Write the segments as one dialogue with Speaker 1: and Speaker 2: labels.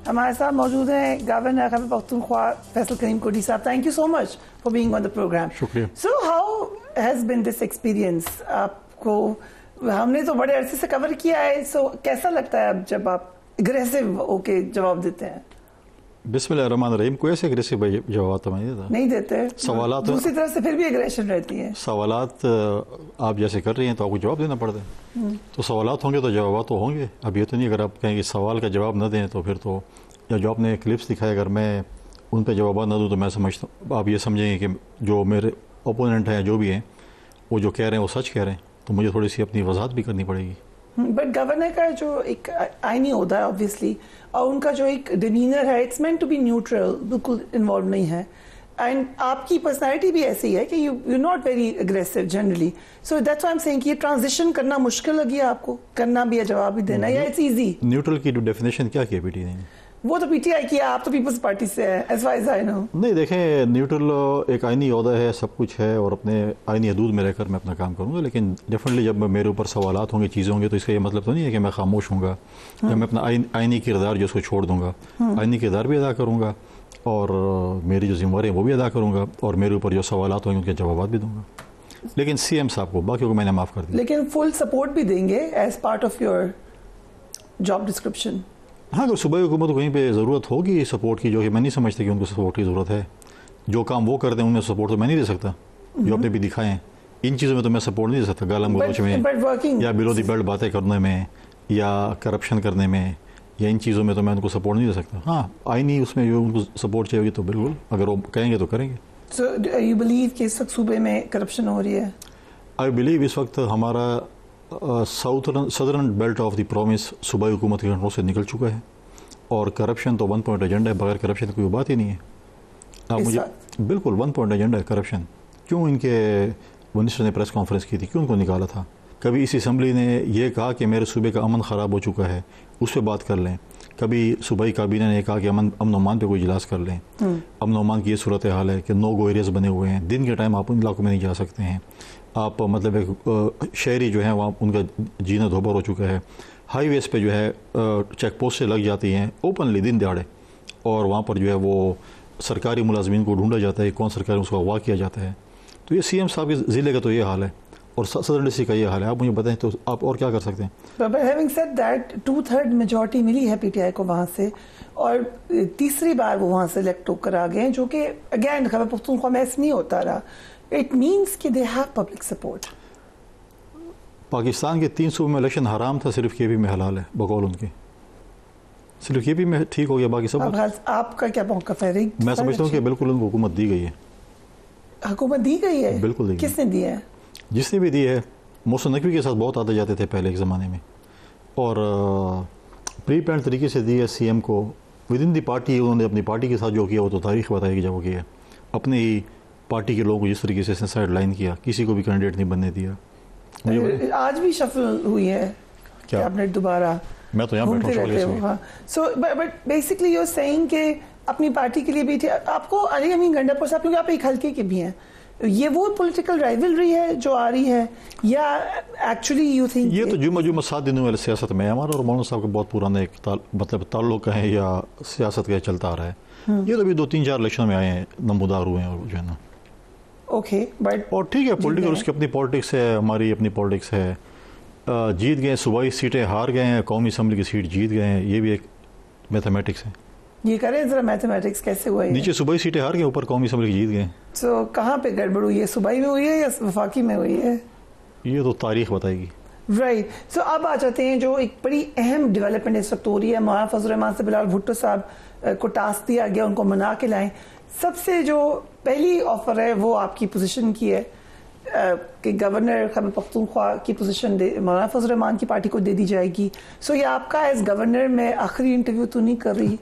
Speaker 1: ہمارے ساتھ موجود ہیں گورنر خیبر پختونخوا فیصل کریم کوٹی صاحب. Thank you so much for being on the program.
Speaker 2: شکریہ.
Speaker 1: So how has been this experience? آپ کو ہم نے تو بڑے عرصے سے کور کیا ہے, سو کیسا لگتا ہے اب جب آپ اگریسو ہو کے جواب دیتے ہیں؟
Speaker 2: بسم اللہ الرحمن الرحیم. کوئی ایسے اگریسو جواب تو نہیں
Speaker 1: دیتے.
Speaker 2: سوالات
Speaker 1: دوسری طرف سے پھر بھی اگریشن رہتی ہے.
Speaker 2: سوالات آپ جیسے کر رہی ہیں تو آپ کو جواب دینا پڑتا ہے. تو سوالات ہوں گے تو جوابات تو ہوں گے. اب یہ تو نہیں اگر آپ کہیں کہ سوال کا جواب نہ دیں تو پھر تو, یا جو آپ نے کلپس دکھائے اگر میں ان پہ جوابات نہ دوں تو میں سمجھتا ہوں آپ یہ سمجھیں گے کہ جو میرے اوپوننٹ ہیں جو بھی ہیں وہ جو کہہ رہے ہیں وہ سچ کہہ رہے ہیں, تو مجھے تھوڑی سی اپنی وضاحت بھی کرنی پڑے گی.
Speaker 1: بٹ گورنر کا جو ایک آئینی عہدہ ہے obviously, اور ان کا جو ایک ڈیمینر ہے it's meant to be neutral, بالکل انوالو نہیں ہے. اینڈ آپ کی پرسنالٹی بھی ایسی ہے کہ you not very aggressive generally. So that's why I'm seeing کہ یہ ٹرانزیشن کرنا مشکل لگی ہے آپ کو, کرنا بھی ہے جواب بھی دینا, یا اٹس ایزی؟
Speaker 2: نیوٹرل کی ڈیفینیشن کیا کی ہے پی ٹی نے؟
Speaker 1: وہ تو پی ٹی آئی کی ہے, آپ تو پیپلز پارٹی سے ہیں ایز فار ایز آئی نو.
Speaker 2: نہیں دیکھیں, نیوٹرل ایک آئینی عہدہ ہے, سب کچھ ہے, اور اپنے آئینی حدود میں رہ کر میں اپنا کام کروں گا. لیکن ڈیفینیٹلی جب میرے اوپر سوالات ہوں گے, چیزیں ہوں گے, تو اس کا یہ مطلب تو نہیں ہے کہ میں خاموش ہوں گا یا میں اپنا آئینی کردار جو اس کو چھوڑ دوں گا. آئینی کردار بھی ادا کروں گا اور میری جو ذمہ داری ہے وہ بھی ادا کروں گا, اور میرے اوپر جو سوالات ہوں گے ان کے جوابات بھی دوں گا. لیکن سی ایم صاحب کو, باقیوں کو میں نے معاف کر دیا.
Speaker 1: لیکن فل سپورٹ بھی دیں گے as part of your job description?
Speaker 2: ہاں, اگر صوبائی حکومت کو کہیں پہ ضرورت ہوگی سپورٹ کی, جو کہ میں نہیں سمجھتا کہ ان کو سپورٹ کی ضرورت ہے. جو کام وہ کرتے ہیں ان میں سپورٹ تو میں نہیں دے سکتا, جو آپ نے بھی دکھائے ہیں. ان چیزوں میں تو میں سپورٹ نہیں دے سکتا, گالم گلوچ میں یا بلو دی بیلٹ باتیں کرنے میں یا کرپشن کرنے میں, یا ان چیزوں میں تو میں ان کو سپورٹ نہیں دے سکتا. ہاں, آئینی اس میں جو ان کو سپورٹ چاہیے ہوگی تو بالکل, اگر وہ کہیں گے تو کریں گے.
Speaker 1: سو یو بلیو کہ اس وقت صوبے میں کرپشن ہو رہی ہے؟
Speaker 2: آئی بلیو اس وقت ہمارا southern belt of the province صوبائی حکومت کے کنٹرول سے نکل چکا ہے, اور کرپشن تو 1 پوائنٹ ایجنڈا ہے, بغیر کرپشن کوئی بات ہی نہیں ہے. آپ مجھے بالکل 1 پوائنٹ ایجنڈا ہے کرپشن. کیوں ان کے منسٹر نے پریس کانفرنس کی تھی, کیوں ان کو نکالا تھا؟ کبھی اس اسمبلی نے یہ کہا کہ میرے صوبے کا امن خراب ہو چکا ہے, اس پہ بات کر لیں. کبھی صوبائی کابینہ نے کہا کہ امن و امان پہ کوئی اجلاس کر لیں. امن و امان کی یہ صورتحال ہے کہ نو گو ایریاز بنے ہوئے ہیں, دن کے ٹائم آپ ان علاقوں میں نہیں جا سکتے ہیں. آپ مطلب ایک شہری جو ہیں وہاں ان کا جینا دھوبر ہو چکا ہے. ہائی ویز پہ جو ہے چیک پوسٹ سے لگ جاتی ہیں اوپنلی دن دہاڑے, اور وہاں پر جو ہے وہ سرکاری ملازمین کو ڈھونڈا جاتا ہے, کون سرکاری اس کو اغوا کیا جاتا ہے. تو یہ سی ایم صاحب کے ضلع کا تو یہ حال ہے, اور صدر ڈی سی کا یہ حال ہے. آپ مجھے بتائیں تو آپ اور کیا کر سکتے ہیں؟
Speaker 1: But having said that, 2/3 majority ملی ہے پی ٹی آئی کو وہاں سے, اور تیسری بار وہ وہاں سے الیکٹ ہو کر آ گئے ہیں, جو کہ اگین خیبر پختونخوا میں ایسا نہیں ہوتا رہا. اٹ مینس کہ they have public support.
Speaker 2: Pakistan کے 3 صوبوں میں الیکشن حرام تھا, صرف کے پی میں حلال ہے بقول ان کے. صرف کے پی میں ٹھیک ہو گیا, باقی سب.
Speaker 1: آپ کا کیا موقف ہے؟
Speaker 2: میں سمجھتا ہوں کہ بالکل ان کو حکومت دی گئی ہے.
Speaker 1: حکومت دی گئی ہے؟
Speaker 2: بالکل دی گئی.
Speaker 1: کس نے دی ہے؟
Speaker 2: جس نے بھی دی ہے. محسن نقوی کے ساتھ بہت آتے جاتے تھے پہلے ایک زمانے میں, اور پری پلان طریقے سے دی ہے سی ایم کو ود ان دی پارٹی. انہوں نے اپنی پارٹی کے ساتھ جو کیا وہ تو تاریخ بتائے گی جب وہ کیا. اپنے ہی پارٹی کے لوگوں کو جس طریقے سے سائڈ لائن کیا, کسی کو بھی کینڈیڈیٹ نہیں بننے دیا.
Speaker 1: آج بھی شفل ہوئی ہے کیبنٹ دوبارہ,
Speaker 2: میں تو یہاں بیٹھا ہوں.
Speaker 1: So but basically you seeing کہ اپنی پارٹی کے لیے بھی تھے. آپ کو علی امین گنڈاپور صاحب, کیونکہ آپ ایک حلقے کے بھی ہیں, یہ وہ پولیٹیکل رائیولری ہے جو آ رہی ہے, یا ایکچولی یو تھنک
Speaker 2: یہ تو جمعہ 7 دنوں والے سیاست میں ہمارا اور مولانا صاحب کا بہت پرانا ایک مطلب تعلق ہے, یا سیاست کا چلتا آ رہا ہے. یہ تو ابھی 2-3-4 الیکشن میں آئے ہیں, نمودار ہوئے ہیں, اور جو ہے نا
Speaker 1: اوکے. بٹ
Speaker 2: اور ٹھیک ہے, پولیٹیکل اس کی اپنی پالیٹکس ہے, ہماری اپنی پالیٹکس ہے. جیت گئے, صوبائی سیٹیں ہار گئے ہیں, قومی اسمبلی کی سیٹ جیت گئے ہیں, یہ بھی ایک میتھمیٹکس ہے.
Speaker 1: یہ کریں ذرا میتھمیٹکس کیسے ہوا ہے؟
Speaker 2: نیچے صوبائی سیٹیں ہار گئے, اوپر قومی اسمبلی کی جیت گئے.
Speaker 1: سو کہاں پہ گڑبڑ ہوئی ہے, صوبائی میں ہوئی ہے یا وفاقی میں ہوئی ہے؟
Speaker 2: یہ تو تاریخ بتائے گی.
Speaker 1: رائٹ. سو اب آ جاتے ہیں جو ایک بڑی اہم ڈیولپمنٹ اس وقت ہو رہی ہے. مولانا فضل الرحمان سے بلال بھٹو صاحب کو ٹاسک دیا گیا ان کو منا کے لائیں. سب سے جو پہلی آفر ہے وہ آپ کی پوزیشن کی ہے کہ گورنر خیبر پختونخوا کی پوزیشن مولانا فضل الرحمان کی پارٹی کو دے دی جائے گی. سو یہ آپ کا ایز گورنر میں آخری انٹرویو تو نہیں کر رہی؟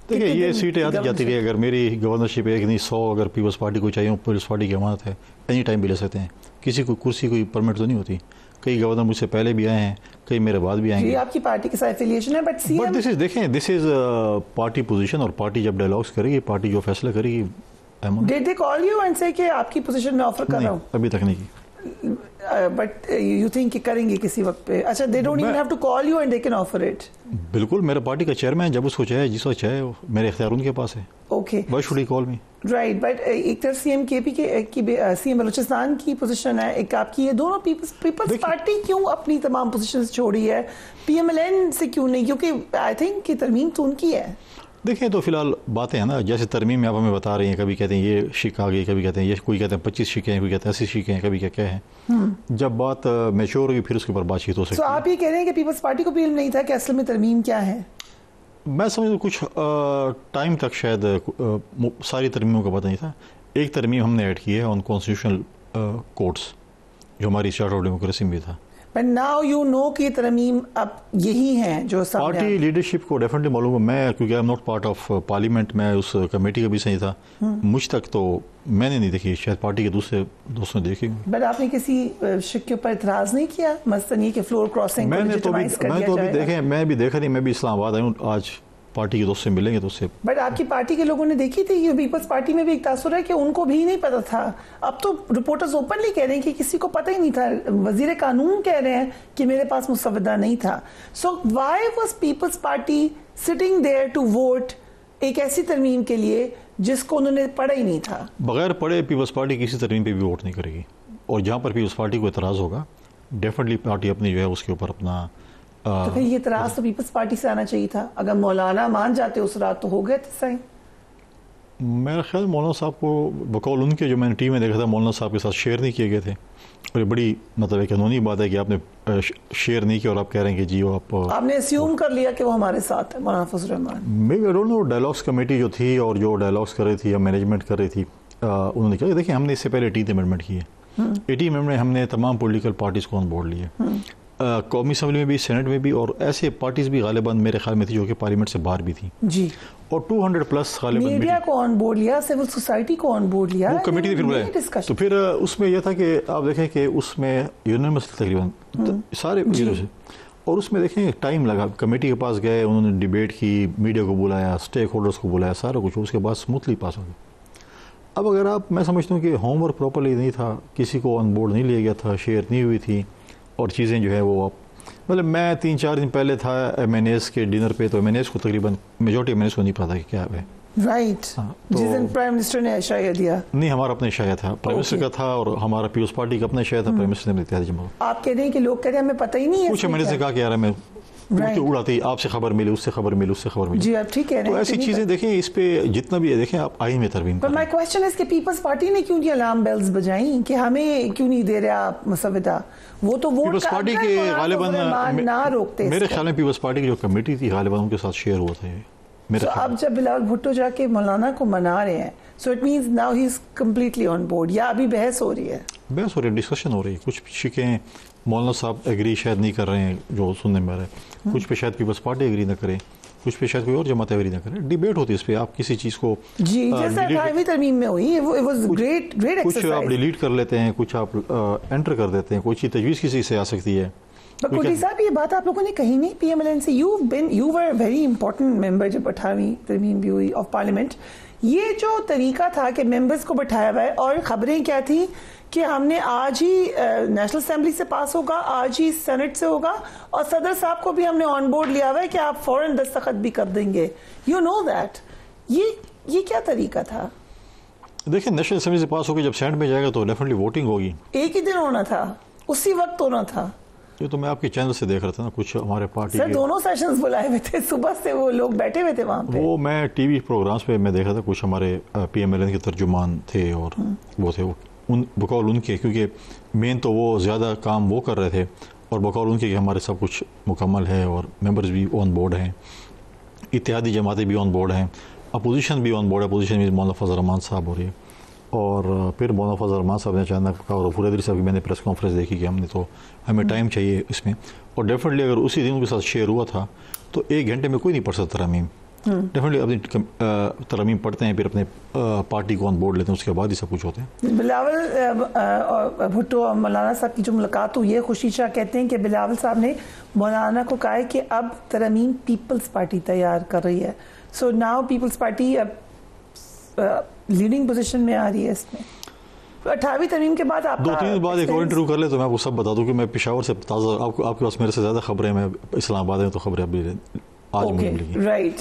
Speaker 2: دیکھیں یہ سیٹیں آتی جاتی رہی. اگر میری گورنرشپ ایک نہیں 100 اگر پیپلز پارٹی کو چاہیے, پیپلز پارٹی کی امانت ہے, اینی ٹائم بھی لے سکتے ہیں. کسی کو کرسی کوئی پرمٹ تو نہیں ہوتی. کئی گورنر مجھ سے پہلے بھی آئے ہیں, کئی میرے بعد بھی آئیں گے.
Speaker 1: آپ کی پارٹی کے ساتھ افیلیشن ہے, بٹ
Speaker 2: دس از دیکھیں دس از پارٹی پوزیشن, اور پارٹی جب ڈائلاگس کرے گی, پارٹی جو فیصلہ کرے گی.
Speaker 1: Did they call you and say کہ آپ کی پوزیشن میں آفر کر رہا ہوں؟
Speaker 2: ابھی تک نہیں کی.
Speaker 1: بٹ یو تھنک کہ کریں گے کسی وقت پہ؟ اچھا they don't even have to call you and they can offer it.
Speaker 2: بالکل میرے پارٹی کا چیئرمین جب اس کو چاہے جس وقت چاہے میرے اختیار ان کے پاس ہے.
Speaker 1: Okay
Speaker 2: why should he call me?
Speaker 1: Right. But ایک طرف سی ایم کے پی کی سی ایم بلوچستان کی پوزیشن ہے, ایک آپ کی, یہ دونوں پیپلز پارٹی کیوں اپنی تمام پوزیشن چھوڑی ہے, پی ایم ایل این سے کیوں نہیں؟ کیونکہ آئی تھنک کہ ترمیم تو ان کی ہے.
Speaker 2: دیکھیں تو فی الحال باتیں ہیں نا, جیسے ترمیم میں آپ ہمیں بتا رہی ہیں, کبھی کہتے ہیں یہ شک آ گئی, کبھی کہتے ہیں یہ, کوئی کہتے ہیں 25 شکیں ہیں, کوئی کہتے ہیں 80 شکیں ہیں, کبھی کیا ہیں. جب بات میچور ہوگی پھر اس کے اوپر بات چیت ہو سکتی ہے.
Speaker 1: تو آپ یہ کہہ رہے ہیں کہ پیپلز پارٹی کو بھی علم نہیں تھا کہ اصل میں ترمیم کیا ہے؟
Speaker 2: میں سمجھتا ہوں کچھ ٹائم تک شاید ساری ترمیموں کا پتہ نہیں تھا. ایک ترمیم ہم نے ایڈ کی ہے آن کانسٹیٹیوشنل کورٹس, جو ہماری چارٹر آف ڈیموکریسی میں تھا.
Speaker 1: But now you know کہ ترمیم اب یہی ہیں جو سامنے
Speaker 2: پارٹی لیڈرشپ کو ڈیفینیٹلی معلوم ہے. میں کیونکہ I am not part of parliament, میں اس کمیٹی کا بھی صحیح تھا, مجھ تک تو میں نے نہیں دیکھی, شاید پارٹی کے دوسرے دوستوں نے دیکھی.
Speaker 1: بٹ آپ نے کسی شک کے اوپر اعتراض نہیں کیا, مثلاً یہ کہ فلور کراسنگ
Speaker 2: میں نے تو ابھی دیکھیں, میں بھی دیکھا نہیں, میں بھی اسلام آباد آئی ہوں, آج پارٹی کے دوست سے ملیں گے تو اس سے.
Speaker 1: بٹ آپ کی پارٹی کے لوگوں نے دیکھی تھی, یہ پیپلز پارٹی میں بھی ایک تاثر ہے کہ ان کو بھی نہیں پتا تھا. اب تو رپورٹرز اوپنلی کہہ رہے ہیں کہ کسی کو پتہ ہی نہیں تھا, وزیر قانون کہہ رہے ہیں کہ میرے پاس مسودہ نہیں تھا. So why was Peoples Party sitting there to vote ایک ایسی ترمیم کے لیے جس کو انہوں نے پڑھا ہی نہیں تھا؟
Speaker 2: بغیر پڑھے پیپلز پارٹی کسی ترمیم پہ بھی ووٹ نہیں کرے گی, اور جہاں پر پیپلز پارٹی کو اعتراض ہوگا ڈیفینیٹلی پارٹی اپنی جو ہے اس کے اوپر اپنا.
Speaker 1: تو پھر یہ اعتراض تو پیپلز پارٹی سے آنا چاہیے تھا. اگر مولانا مان جاتے اس رات تو ہو گئے تھے صحیح.
Speaker 2: میرا خیال مولانا صاحب کو بقول ان کے, جو میں نے ٹی وی میں دیکھا تھا, مولانا صاحب کے ساتھ شیئر نہیں کیے گئے تھے, اور یہ بڑی مطلب ایک قانونی بات ہے کہ آپ نے شیئر نہیں کیا اور آپ کہہ رہے ہیں کہ جی وہ
Speaker 1: آپ نے اسیوم کر لیا کہ وہ ہمارے ساتھ ہے مولانا فضل الرحمان.
Speaker 2: میں I don't know, dialogues committee جو تھی اور جو ڈائلاگس کر رہی تھی یا مینجمنٹ کر رہی تھی, انہوں نے کہا دیکھیں ہم نے اس سے پہلے 18 امینڈمنٹ کی ہے. 18 امینڈمنٹ ہم نے تمام پولیٹیکل پارٹیز کو آن بورڈ لیے, قومی اسمبلی میں بھی, سینٹ میں بھی, اور ایسے پارٹیز بھی غالباً میرے خیال میں تھی جو کہ پارلیمنٹ سے باہر بھی تھی
Speaker 1: جی,
Speaker 2: اور 200+ غالباً
Speaker 1: میڈیا کو آن بورڈ لیا, سول سوسائٹی کو آن بورڈ لیا,
Speaker 2: وہ کمیٹی نے پھر بلایا. تو پھر اس میں یہ تھا کہ آپ دیکھیں کہ اس میں یونینمسلی تقریباً سارے سے, اور اس میں دیکھیں ٹائم لگا, کمیٹی کے پاس گئے, انہوں نے ڈیبیٹ کی, میڈیا کو بلایا, اسٹیک ہولڈرز کو بلایا, سارا کچھ, اس کے بعد اسموتھلی پاس ہو گیا. اب اگر آپ, میں سمجھتا ہوں کہ ہوم ورک پراپرلی نہیں تھا, کسی کو آن بورڈ نہیں لیا گیا تھا, شیئر نہیں ہوئی تھی, اور چیزیں جو ہے وہ آپ, مطلب میں 3-4 دن پہلے تھا ایم این ایس کے ڈنر پہ, تو ایم این ایس کو تقریباً میجورٹی ایم این ایس کو نہیں پتا کہ کیا ہے.
Speaker 1: رائٹ, جس دن پرائم منسٹر نے اشاعیہ دیا. نہیں,
Speaker 2: ہمارا اپنا اشاعیہ تھا, پرائم منسٹر کا تھا, اور ہمارا پیپلز پارٹی کا اپنا اشاعیہ تھا, پرائم منسٹر نے اتحادی جماعت.
Speaker 1: آپ کہہ رہے ہیں کہ لوگ کہہ رہے ہیں ہمیں پتہ ہی نہیں ہے.
Speaker 2: کچھ میں نے سے کہا کہ یار میں اڑاتی, آپ سے خبر ملی, اس سے خبر ملی, اس سے خبر ملی.
Speaker 1: جی آپ ٹھیک کہہ رہے ہیں.
Speaker 2: تو ایسی چیزیں دیکھیں, اس پہ جتنا بھی دیکھیں آپ آئین میں ترمیم.
Speaker 1: پر مائی کوسچن ہے کہ پیپلز پارٹی نے کیوں یہ الارم بیلز بجائیں کہ ہمیں کیوں نہیں دے رہا مسودہ؟ وہ تو ووٹ
Speaker 2: پیپلز پارٹی کے غالباً
Speaker 1: نہ روکتے.
Speaker 2: میرے خیال میں پیپلز پارٹی کی جو کمیٹی تھی غالباً ان کے ساتھ شیئر ہوا تھا.
Speaker 1: اب جب بلاول بھٹو جا کے مولانا کو منا رہے ہیں, so it means now he is completely on board, یا ابھی بحث ہو رہی ہے؟
Speaker 2: بحث ہو رہی ہے, ڈسکشن ہو رہی ہے. کچھ شکیں مولانا صاحب ایگری شاید نہیں کر رہے ہیں جو سننے میں آ رہا ہے, کچھ پہ شاید پیپلز پارٹی ایگری نہ کرے, کچھ پہ شاید کوئی اور جماعت ایگری نہ کرے. ڈیبیٹ ہوتی ہے اس پہ, آپ کسی چیز کو
Speaker 1: جی جیسے 18ویں ترمیم میں ہوئی, گریٹ
Speaker 2: کچھ آپ ڈیلیٹ کر لیتے ہیں, کچھ آپ انٹر کر دیتے ہیں, کوئی چیز تجویز کسی سے آ سکتی ہے.
Speaker 1: کوٹی صاحب یہ بات آپ لوگوں نے کہی نہیں پی ایم ایل این سے, یو ور ویری امپورٹنٹ ممبر جب 18ویں ترمیم بھی ہوئی آف پارلیمنٹ. یہ جو طریقہ تھا کہ ممبرز کو بٹھایا ہوا ہے, اور خبریں کیا تھی کہ ہم نے آج ہی نیشنل اسمبلی سے پاس ہوگا, آج ہی سینٹ سے ہوگا, اور صدر صاحب کو بھی ہم نے آن بورڈ لیا ہوا ہے کہ آپ فوراً دستخط بھی کر دیں گے. یو نو دیٹ, یہ کیا طریقہ تھا؟
Speaker 2: دیکھیں نیشنل اسمبلی سے پاس ہوگا, جب سینٹ میں جائے گا تو ڈیفینیٹلی ووٹنگ ہوگی,
Speaker 1: ایک ہی دن ہونا تھا, اسی وقت ہونا تھا.
Speaker 2: یہ تو میں آپ کے چینل سے دیکھ رہا تھا نا, کچھ ہمارے پارٹی
Speaker 1: سر دونوں سیشنز بلائے ہوئے تھے, صبح سے وہ لوگ بیٹھے ہوئے تھے وہاں پہ.
Speaker 2: وہ میں ٹی وی پروگرامز پہ میں دیکھ رہا تھا, کچھ ہمارے پی ایم ایل این کے ترجمان تھے, اور وہ تھے بقول ان کے, کیونکہ مین تو وہ زیادہ کام وہ کر رہے تھے, اور بقول ان کے کہ ہمارے سب کچھ مکمل ہے, اور ممبرز بھی آن بورڈ ہیں, اتحادی جماعتیں بھی آن بورڈ ہیں, اپوزیشن بھی آن بورڈ ہے. اپوزیشن میں مولانا فضل الرحمان صاحب ہو رہی ہے, اور پھر مولانا فضل الرحمان صاحب نے اچانک کہا, اور غفور حیدری صاحب کی میں نے پریس کانفرنس دیکھی کہ ہمیں ٹائم چاہیے اس میں, اور ڈیفینیٹلی اگر اسی دن ان کے ساتھ شیئر ہوا تھا تو 1 گھنٹے میں کوئی نہیں پڑھ سکتا ترمیم. ڈیفینیٹلی اپنی ترمیم پڑھتے ہیں, پھر اپنے پارٹی کو آن بورڈ لیتے ہیں, اس کے بعد ہی سب کچھ ہوتے ہیں.
Speaker 1: بلاول بھٹو اور مولانا صاحب کی جو ملاقات ہوئی ہے, خوشی شاہ کہتے ہیں کہ بلاول صاحب نے مولانا کو کہا ہے کہ اب ترمیم پیپلز پارٹی تیار کر رہی ہے. سو ناؤ پیپلز پارٹی اب لیڈنگ پوزیشن میں آ رہی ہے اس میں. 28 ترمیم کے بعد آپ
Speaker 2: 2-3 دن بعد ایک اور انٹرویو کر لے تو میں آپ کو سب بتا دوں کہ میں پشاور سے تازہ، آپ کے پاس میرے سے زیادہ خبریں، میں اسلام آباد میں تو خبریں ابھی آج مجھے ملی.
Speaker 1: رائٹ.